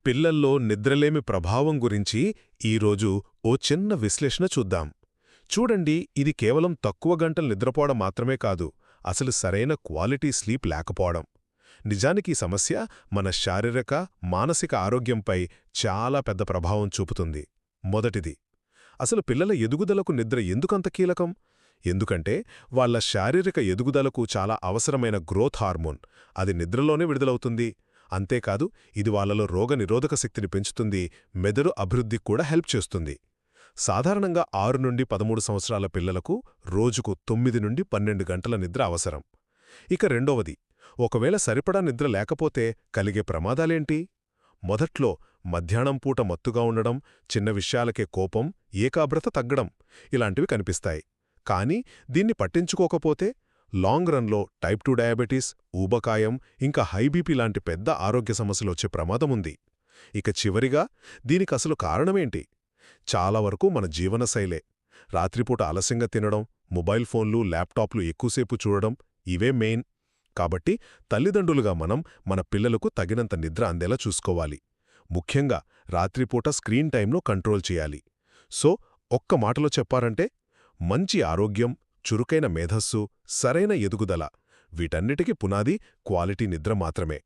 పిల్లల్లో నిద్రలేమి ప్రభావం గురించి ఈరోజు ఓ చిన్న విశ్లేషణ చూద్దాం. చూడండి, ఇది కేవలం తక్కువ గంటలు నిద్రపోవడం మాత్రమే కాదు, అసలు సరైన క్వాలిటీ స్లీప్ లేకపోవడం. నిజానికి ఈ సమస్య మన శారీరక, మానసిక ఆరోగ్యంపై చాలా పెద్ద ప్రభావం చూపుతుంది. మొదటిది, అసలు పిల్లల ఎదుగుదలకు నిద్ర ఎందుకంత కీలకం? ఎందుకంటే వాళ్ళ శారీరక ఎదుగుదలకు చాలా అవసరమైన గ్రోత్ హార్మోన్ అది నిద్రలోనే విడుదలవుతుంది. అంతేకాదు, ఇది వాళ్ళలో రోగనిరోధక శక్తిని పెంచుతుంది, మెదడు అభివృద్ధికి కూడా హెల్ప్ చేస్తుంది. సాధారణంగా 6 నుండి 13 సంవత్సరాల పిల్లలకు రోజుకు 9 నుండి 12 గంటల నిద్ర అవసరం. ఇక రెండవది, ఒకవేళ సరిపడా నిద్ర లేకపోతే కలిగే ప్రమాదాలేంటి? మొదట్లో మధ్యాహ్నం పూట మత్తుగా ఉండడం, చిన్న విషయాలకే కోపం, ఏకాగ్రత తగ్గడం ఇలాంటివి కనిపిస్తాయి. కానీ దీన్ని పట్టించుకోకపోతే లాంగ్ రన్లో టైప్ 2 డయాబెటీస్, ఊబకాయం, ఇంకా హై బీపీ లాంటి పెద్ద ఆరోగ్య సమస్యలొచ్చే ప్రమాదముంది. ఇక చివరిగా, దీనికసలు కారణమేంటి? చాలా వరకు మన జీవనశైలే. రాత్రిపూట ఆలస్యంగా తినడం, మొబైల్ ఫోన్లు, ల్యాప్టాప్లు ఎక్కువసేపు చూడడం ఇవే మెయిన్. కాబట్టి తల్లిదండ్రులుగా మనం మన పిల్లలకు తగినంత నిద్ర అందేలా చూసుకోవాలి. ముఖ్యంగా రాత్రిపూట స్క్రీన్ టైంను కంట్రోల్ చేయాలి. సో, ఒక్క మాటలో చెప్పారంటే, మంచి ఆరోగ్యం, చురుకైన మేధస్సు, సరైన ఎదుగుదల వీటన్నిటికీ పునాది క్వాలిటీ నిద్ర మాత్రమే.